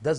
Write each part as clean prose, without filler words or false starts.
10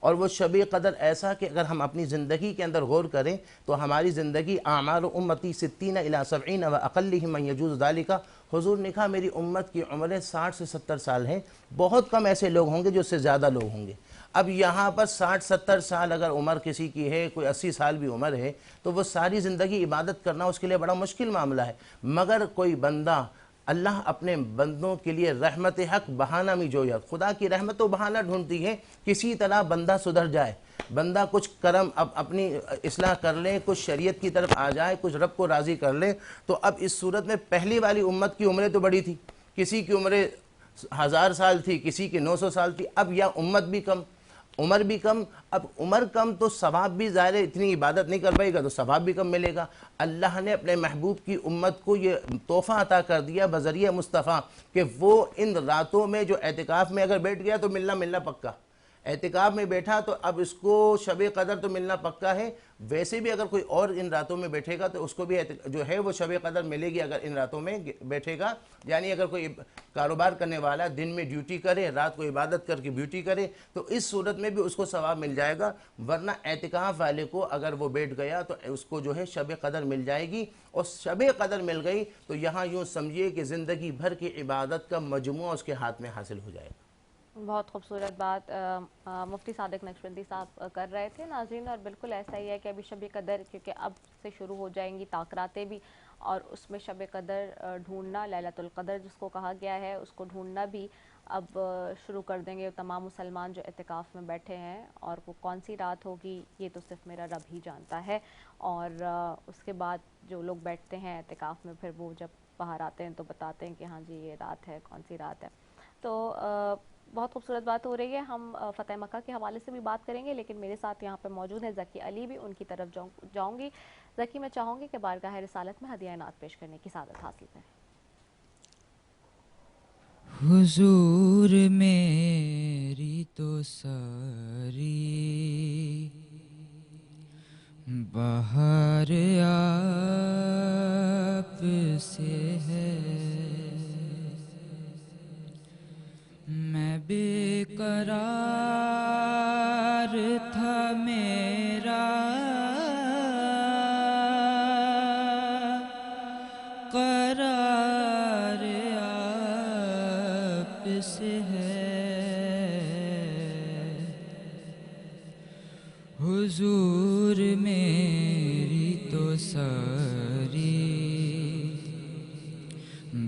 اور وہ شب قدر ایسا کہ اگر ہم اپنی زندگی کے اندر غور کریں تو ہماری زندگی اعمار امتی 60 الی 70 و اقلہم من یجوز ذالک، حضور نے کہا میری امت کی عمریں 60 سے 70 سال ہیں، بہت کم ایسے لوگ ہوں گے جو اس سے زیادہ لوگ ہوں گے۔ اب یہاں پر 60-70 سال اگر عمر کسی کی ہے، کوئی 80 سال بھی عمر ہے، تو وہ ساری زندگی عبادت کرنا اس کے لیے بڑا مشکل معاملہ ہے، مگر کوئی بندہ اللہ اپنے بندوں کے لیے رحمت حق بہانہ میں جوید، خدا کی رحمت تو بہانہ ڈھونڈتی ہے، کسی طرح بندہ سدھر جائے، بندہ کچھ کرم اپنی اصلاح کر لے، کچھ شریعت کی طرف آ جائے، کچھ رب کو راضی کر لے۔ تو اب اس صورت میں پہلی والی امت کی عمریں تو بڑی تھی، کسی کی عمریں 1000 سال تھی، کسی کی 900 سال تھی، اب یا امت بھی کم، عمر بھی کم، اب عمر کم تو ثواب بھی ظاہر ہے، اتنی عبادت نہیں کر پائے گا تو ثواب بھی کم ملے گا۔ اللہ نے اپنے محبوب کی امت کو یہ تحفہ عطا کر دیا بذریعہ مصطفیٰ کہ وہ ان راتوں میں جو اعتکاف میں اگر بیٹھ گیا تو ملنا پکا، اعتکاف میں بیٹھا تو اب اس کو شب قدر تو ملنا پکا ہے، ویسے بھی اگر کوئی اور ان راتوں میں بیٹھے گا تو اس کو بھی جو ہے وہ شب قدر ملے گی اگر ان راتوں میں بیٹھے گا۔ یعنی اگر کوئی کاروبار کرنے والا دن میں ڈیوٹی کرے، رات کو عبادت کر کے ڈیوٹی کرے تو اس صورت میں بھی اس کو ثواب مل جائے گا، ورنہ اعتکاف والے کو اگر وہ بیٹھ گیا تو اس کو جو ہے شب قدر مل جائے گی، اور شب قدر مل گئی تو یہاں یوں سمجھیے کہ زندگی بھر کی عبادت کا مجموعہ اس کے ہاتھ میں حاصل ہو جائے گا۔ بہت خوبصورت بات مفتی صادق نقشبندی صاحب کر رہے تھے ناظرین، اور بالکل ایسا ہی ہے کہ ابھی شب قدر کیونکہ اب سے شروع ہو جائیں گی تاخیراتیں بھی، اور اس میں شب قدر ڈھونڈنا، لیلۃ القدر جس کو کہا گیا ہے، اس کو ڈھونڈنا بھی اب شروع کر دیں گے تمام مسلمان جو اعتکاف میں بیٹھے ہیں، اور وہ کون سی رات ہوگی یہ تو صرف میرا رب ہی جانتا ہے۔ اور اس کے بعد جو لوگ بیٹھتے ہیں اعتکاف میں پھر وہ جب باہر آتے ہیں تو بتاتے ہیں کہ ہاں جی یہ رات ہے، کون سی رات ہے۔ تو بہت خوبصورت بات ہو رہی ہے، ہم فتح مکہ کے حوالے سے بھی بات کریں گے، لیکن میرے ساتھ یہاں پہ موجود ہے ذکی علی بھی، ان کی طرف جاؤں گی۔ ذکی، میں چاہوں گی کہ بارگاہ رسالت میں ہدیہ نعت پیش کرنے کی سعادت حاصل کریں۔ حضور میری تو ساری بہار آپ سے ہے، میں بے قرار تھا میرا قرار آپ سے ہے، حضور میری تو ساری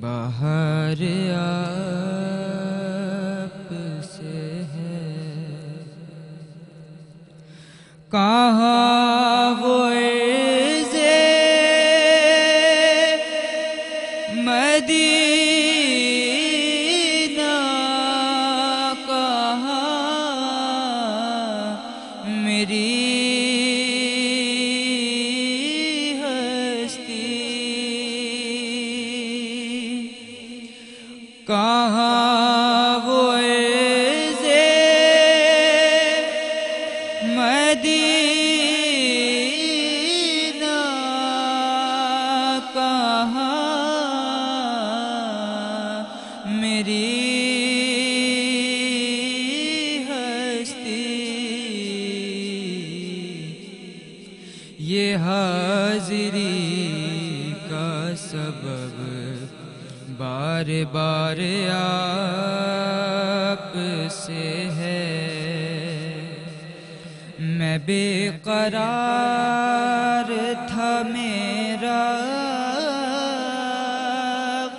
بہار آپ سے ہے، کہاں وہ عز مدینہ، کہاں میری ہستی، کہاں وہ عز مدینہ، کہاں میری ہستی، یہ حاضری کا سبب بار بار آپ سے ہے، میں بے قرار تھا میرا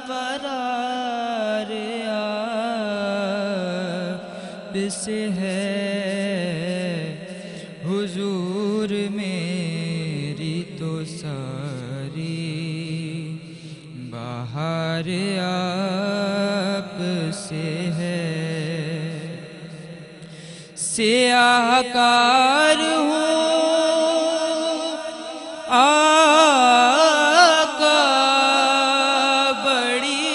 قرار آپ سے ہے، حضور میری تو ساری بہار آپ سے ہے، سیاہ کار ہوں آقا بڑی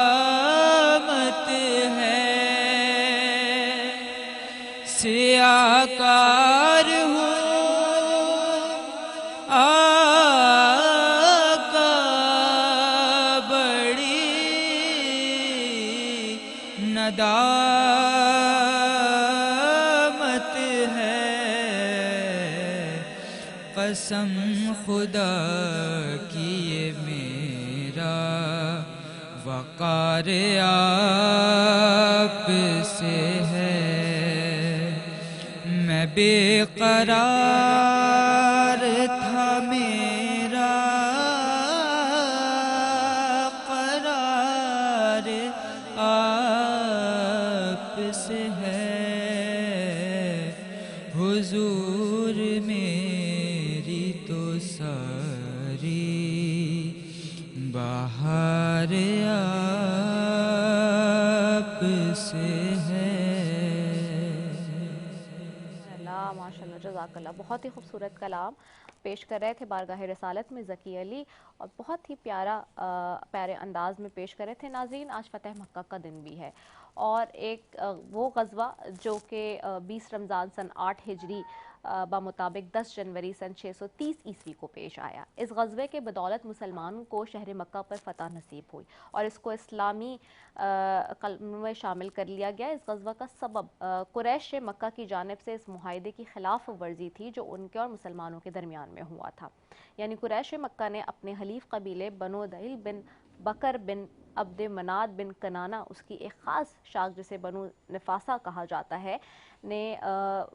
ندامت ہے، سیاہ کار ہوں آقا بڑی قسم خدا کی یہ میرا وقار آپ سے ہے، میں بے قرار تھا میرا قرار آپ سے ہے، حضور میری تو ساری بہار آپ سے ہے۔ ماشاء اللہ، جزاک اللہ، بہت ہی خوبصورت کلام پیش کر رہے تھے بارگاہ رسالت میں ذکی علی، اور بہت ہی پیارے انداز میں پیش کر رہے تھے۔ ناظرین، آج فتح مکہ کا دن بھی ہے، اور ایک وہ غزوہ جو کہ 20 رمضان سن 8 ہجری بمطابق 10 جنوری سن 630 عیسوی کو پیش آیا۔ اس غزوے کے بدولت مسلمانوں کو شہر مکہ پر فتح نصیب ہوئی اور اس کو اسلامی قلم میں شامل کر لیا گیا۔ اس غزوہ کا سبب قریش مکہ کی جانب سے اس معاہدے کی خلاف ورزی تھی جو ان کے اور مسلمانوں کے درمیان میں ہوا تھا، یعنی قریش مکہ نے اپنے حلیف قبیلے بنو دہل بن بکر بن عبد مناد بن کنانہ، اس کی ایک خاص شاخ جسے بنو نفاسہ کہا جاتا ہے، نے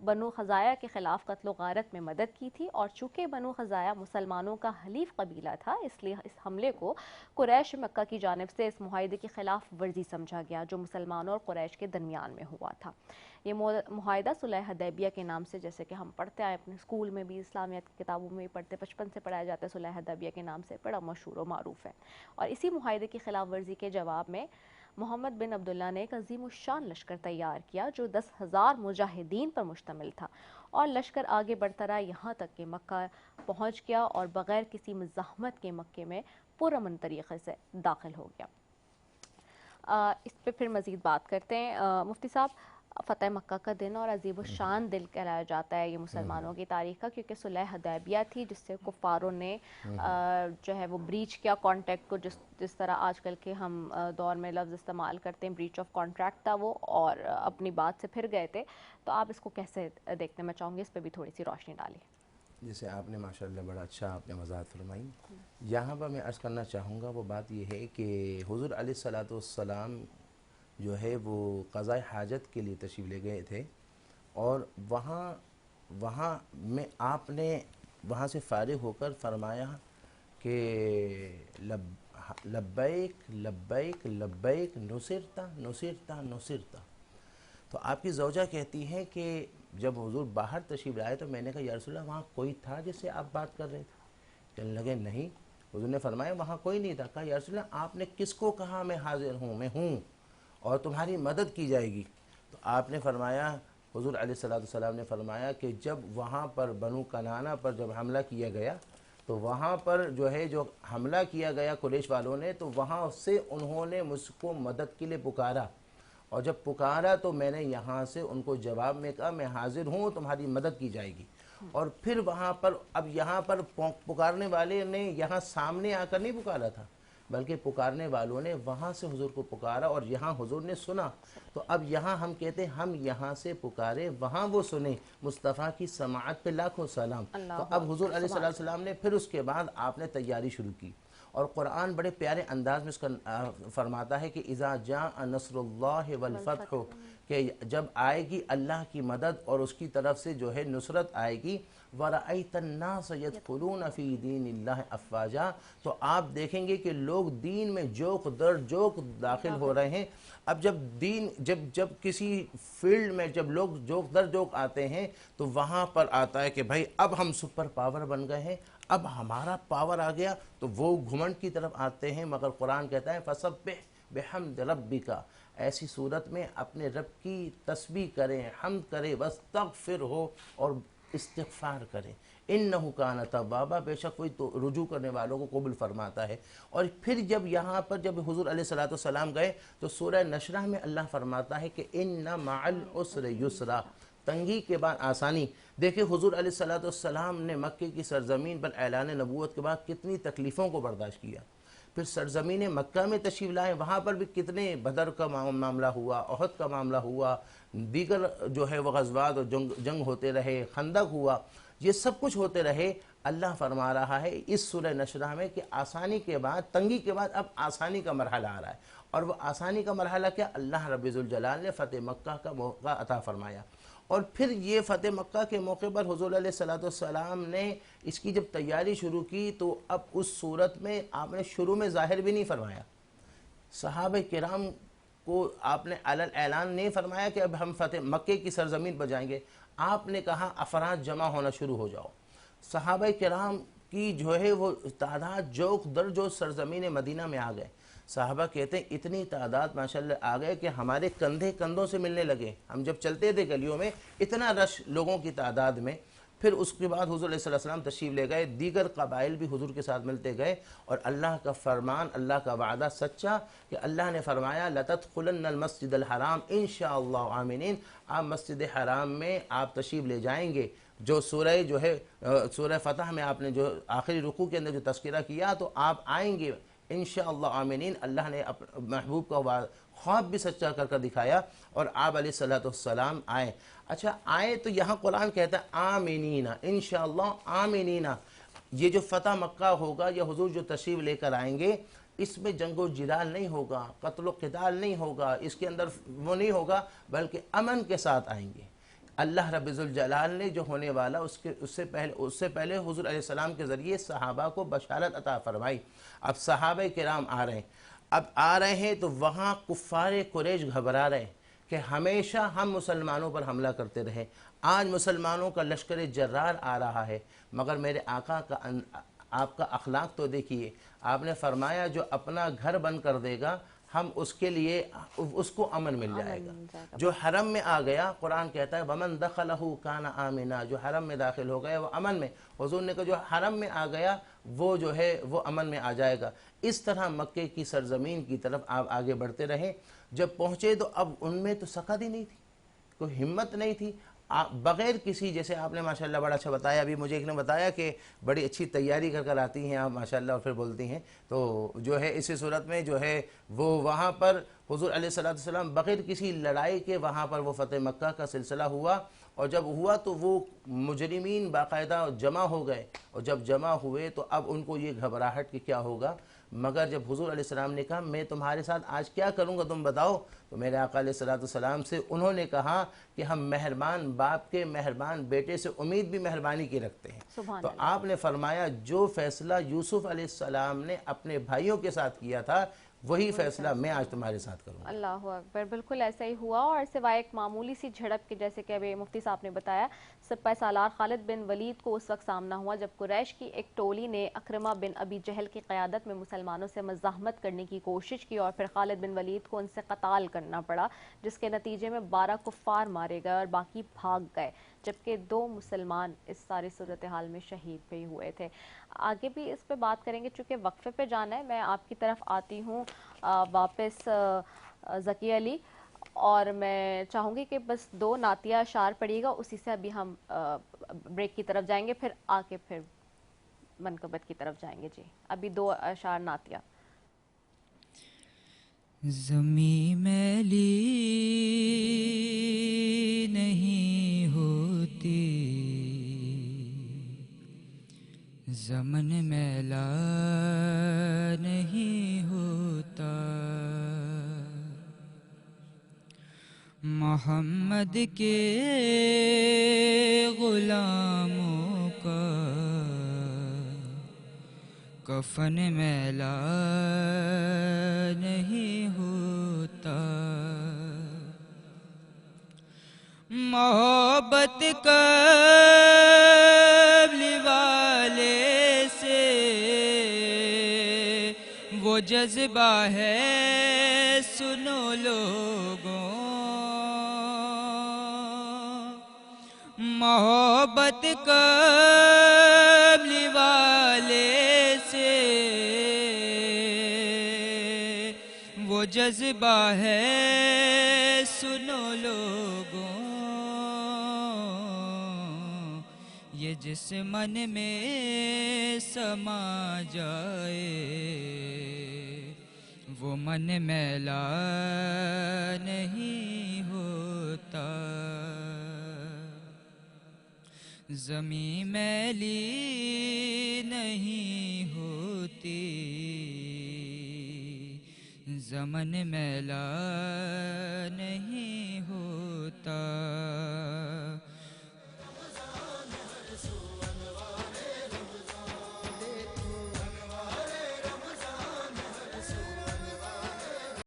بنو خزاعہ کے خلاف قتل و غارت میں مدد کی تھی، اور چونکہ بنو خزاعہ مسلمانوں کا حلیف قبیلہ تھا، اس لیے اس حملے کو قریش مکہ کی جانب سے اس معاہدے کی خلاف ورزی سمجھا گیا جو مسلمانوں اور قریش کے درمیان میں ہوا تھا۔ یہ معاہدہ صلح حدیبیہ کے نام سے، جیسے کہ ہم پڑھتے ہیں اپنے اسکول میں بھی، اسلامیات کی کتابوں میں بھی پڑھتے، بچپن سے پڑھایا جاتا ہے، صلح حدیبیہ کے نام سے بڑا مشہور و معروف ہے۔ اور اسی معاہدے کی خلاف ورزی کے جواب میں محمد بن عبداللہ نے ایک عظیم الشان لشکر تیار کیا جو 10,000 مجاہدین پر مشتمل تھا، اور لشکر آگے بڑھتا رہا یہاں تک کہ مکہ پہنچ گیا اور بغیر کسی مزاحمت کے مکے میں پرامن طریقے سے داخل ہو گیا۔ اس پہ پھر مزید بات کرتے ہیں۔ مفتی صاحب، فتح مکہ کا دن اور عظیم الشان دل کہلایا جاتا ہے یہ مسلمانوں کی تاریخ کا، کیونکہ صلح حدیبیہ تھی جس سے کفاروں نے جو ہے وہ بریچ کیا کانٹیکٹ کو، جس طرح آج کل کے ہم دور میں لفظ استعمال کرتے ہیں، بریچ آف کانٹریکٹ تھا وہ، اور اپنی بات سے پھر گئے تھے۔ تو آپ اس کو کیسے دیکھتے ہیں؟ میں چاہوں گی اس پہ بھی تھوڑی سی روشنی ڈالی۔ جیسے آپ نے ماشاءاللہ بڑا اچھا آپ نے وضاحت فرمائی، یہاں پر میں عرض کرنا چاہوں گا وہ بات یہ ہے کہ حضور علیہ السلام جو ہے وہ قضاء حاجت کے لیے تشریف لے گئے تھے، اور وہاں میں آپ نے وہاں سے فارغ ہو کر فرمایا کہ لبیک لبیک لبیک نصرتا نصرتا نصرتا۔ تو آپ کی زوجہ کہتی ہیں کہ جب حضور باہر تشریف لائے تو میں نے کہا یا رسول اللہ وہاں کوئی تھا جس سے آپ بات کر رہے تھے؟ کہنے لگے نہیں۔ حضور نے فرمایا وہاں کوئی نہیں تھا۔ کہا یا رسول اللہ آپ نے کس کو کہا میں حاضر ہوں، میں ہوں اور تمہاری مدد کی جائے گی؟ تو آپ نے فرمایا، حضور علیہ السلام نے فرمایا کہ جب وہاں پر بنو کنانہ پر جب حملہ کیا گیا تو وہاں پر جو ہے جو حملہ کیا گیا قریش والوں نے، تو وہاں سے انہوں نے مجھ کو مدد کے لیے پکارا، اور جب پکارا تو میں نے یہاں سے ان کو جواب میں کہا میں حاضر ہوں، تمہاری مدد کی جائے گی۔ اور پھر وہاں پر اب یہاں پر پکارنے والے نے یہاں سامنے آ کر نہیں پکارا تھا، بلکہ پکارنے والوں نے وہاں سے حضور کو پکارا اور یہاں حضور نے سنا۔ تو اب یہاں ہم کہتے ہیں ہم یہاں سے پکارے وہاں وہ سنے، مصطفیٰ کی سماعت پہ لاکھوں سلام۔ تو اب حضور علیہ السلام نے پھر اس کے بعد آپ نے تیاری شروع کی، اور قرآن بڑے پیارے انداز میں اس کا فرماتا ہے کہ اذا جاء نصر اللہ والفتح، کہ جب آئے گی اللہ کی مدد اور اس کی طرف سے جو ہے نصرت آئے گی، وَرَأَيْتَ النَّاسَ يَدْخُلُونَ فِي دِينِ اللَّهِ أَفْوَاجًا، تو آپ دیکھیں گے کہ لوگ دین میں جوق در جوق داخل ہو رہے ہیں۔ اب جب کسی فیلڈ میں جب لوگ جوق در جوق آتے ہیں تو وہاں پر آتا ہے کہ بھائی اب ہم سپر پاور بن گئے ہیں، اب ہمارا پاور آ گیا، تو وہ گھمنڈ کی طرف آتے ہیں۔ مگر قرآن کہتا ہے فَسَبِّحْ بِحَمْدِ رَبِّكَ، ایسی صورت میں اپنے رب کی تسبیح کریں، حمد کریں، وَاسْتَغْفِرْهُ، اور استغفار کریں، اِنَّهُ كَانَ تَوَّابًا، بے شک کوئی تو رجوع کرنے والوں کو قبول فرماتا ہے۔ اور پھر جب یہاں پر جب حضور علیہ السلام گئے تو سورہ نشرہ میں اللہ فرماتا ہے کہ اِنَّ مَعَ الْعُسْرِ يُسْرًا، تنگی کے بعد آسانی۔ دیکھیں حضور علیہ السلام نے مکے کی سرزمین پر اعلان نبوت کے بعد کتنی تکلیفوں کو برداشت کیا، پھر سرزمین مکہ میں تشریف لائے، وہاں پر بھی کتنے بدر کا معاملہ ہوا، احد کا معاملہ ہوا، دیگر جو ہے وہ غزوات اور جنگ ہوتے رہے، خندق ہوا، یہ سب کچھ ہوتے رہے، اللہ فرما رہا ہے اس سورہ نشرہ میں کہ آسانی کے بعد، تنگی کے بعد اب آسانی کا مرحلہ آ رہا ہے، اور وہ آسانی کا مرحلہ کیا؟ اللہ رب ذوالجلال نے فتح مکہ کا موقع عطا فرمایا، اور پھر یہ فتح مکہ کے موقع پر حضور علیہ الصلوۃ والسلام نے اس کی جب تیاری شروع کی تو اب اس صورت میں آپ نے شروع میں ظاہر بھی نہیں فرمایا، صحابہ کرام کو آپ نے اعلان نہیں فرمایا کہ اب ہم فتح مکے کی سرزمین پر جائیں گے، آپ نے کہا افراد جمع ہونا شروع ہو جاؤ۔ صحابہ کرام کی جو ہے وہ تعداد جوق در جو سرزمین مدینہ میں آ گئے، صحابہ کہتے ہیں اتنی تعداد ماشاءاللہ آ گئے کہ ہمارے کندھے کندھوں سے ملنے لگے، ہم جب چلتے تھے گلیوں میں اتنا رش لوگوں کی تعداد میں۔ پھر اس کے بعد حضور علیہ السلام تشریف لے گئے، دیگر قبائل بھی حضور کے ساتھ ملتے گئے، اور اللہ کا فرمان، اللہ کا وعدہ سچا کہ اللہ نے فرمایا لَتَدْخُلَنَّ الْمَسْجِدَ الْحَرَامَ انشاءاللہ آمنین، آپ مسجد حرام میں آپ تشریف لے جائیں گے۔ جو سورہ جو ہے سورہ فتح میں آپ نے جو آخری رکوع کے اندر جو تذکرہ کیا تو آپ آئیں گے انشاءاللہ آمنین، اللہ نے محبوب کا خواب بھی سچا کر کر دکھایا، اور آپ علیہ السلام آئے۔ اچھا آئے تو یہاں قرآن کہتا ہے آمینین، انشاءاللہ آمینین، یہ جو فتح مکہ ہوگا یا حضور جو تشریف لے کر آئیں گے اس میں جنگ و جدال نہیں ہوگا، قتل و قتال نہیں ہوگا، اس کے اندر وہ نہیں ہوگا، بلکہ امن کے ساتھ آئیں گے۔ اللہ رب ذوالجلال نے جو ہونے والا اس سے پہلے حضور علیہ السلام کے ذریعے صحابہ کو بشارت عطا فرمائی۔ اب صحابہ کرام آ رہے ہیں، اب آ رہے ہیں تو وہاں کفار قریش گھبرا رہے ہیں کہ ہمیشہ ہم مسلمانوں پر حملہ کرتے رہے، آج مسلمانوں کا لشکر جرار آ رہا ہے، مگر میرے آقا کا آپ کا اخلاق تو دیکھیے، آپ نے فرمایا جو اپنا گھر بند کر دے گا ہم اس کے لیے اس کو امن مل جائے گا۔ جو حرم میں آ گیا قرآن کہتا ہے وَمَن دَخَلَهُ كَانَ آمِنًا، جو حرم میں داخل ہو گیا وہ امن میں، حضور نے کہا جو حرم میں آ گیا وہ جو ہے وہ امن میں آ جائے گا۔ اس طرح مکے کی سرزمین کی طرف آپ آگے بڑھتے رہیں، جب پہنچے تو اب ان میں تو سخت ہی نہیں تھی، کوئی ہمت نہیں تھی، بغیر کسی، جیسے آپ نے ماشاءاللہ بڑا اچھا بتایا، ابھی مجھے ایک نے بتایا کہ بڑی اچھی تیاری کر کر آتی ہیں آپ ماشاءاللہ اور پھر بولتی ہیں، تو جو ہے اسی صورت میں جو ہے وہ وہاں پر حضور علیہ السلام بغیر کسی لڑائی کے وہاں پر وہ فتح مکہ کا سلسلہ ہوا، اور جب ہوا تو وہ مجرمین باقاعدہ جمع ہو گئے، اور جب جمع ہوئے تو اب ان کو یہ گھبراہٹ کہ کیا ہوگا، مگر جب حضور علیہ السلام نے کہا میں تمہارے ساتھ آج کیا کروں گا تم بتاؤ، تو میرے آقا علیہ السلام سے انہوں نے کہا کہ ہم مہربان باپ کے مہربان بیٹے سے امید بھی مہربانی کی رکھتے ہیں۔ تو آپ نے فرمایا جو فیصلہ یوسف علیہ السلام نے اپنے بھائیوں کے ساتھ کیا تھا وہی فیصلہ میں آج تمہارے ساتھ کروں گا۔ اللہ اکبر، بالکل ایسا ہی ہوا، اور سوائے ایک معمولی سی جھڑپ کے جیسے کہ ابھی مفتی صاحب نے بتایا، سپہ سالار خالد بن ولید کو اس وقت سامنا ہوا جب قریش کی ایک ٹولی نے اکرمہ بن ابی جہل کی قیادت میں مسلمانوں سے مزاحمت کرنے کی کوشش کی، اور پھر خالد بن ولید کو ان سے قتال کرنا پڑا، جس کے نتیجے میں 12 کفار مارے گئے اور باقی بھاگ گئے، جبکہ 2 مسلمان اس ساری صورتحال میں شہید بھی ہوئے تھے۔ آگے بھی اس پہ بات کریں گے، چونکہ وقفے پہ جانا ہے، میں آپ کی طرف آتی ہوں واپس ذکی علی، اور میں چاہوں گی کہ بس 2 نعتیہ اشعار پڑھیے گا، اسی سے ابھی ہم بریک کی طرف جائیں گے، پھر آ کے پھر منقبت کی طرف جائیں گے۔ جی ابھی 2 اشعار نعتیہ۔ زمیں میلی نہیں ہوتی، زمن میلا نہیں ہوتا، محمد کے غلاموں کا کفن میلا نہیں ہوتا، محبت قبل والے سے وہ جذبہ ہے سنو لوگوں، محبت قبل والے سے وہ جذبہ ہے سنو لوگوں، یہ جس من میں سما جائے وہ من میلا نہیں ہوتا، زمیں میلی نہیں ہوتی، زمن میلا نہیں ہوتا۔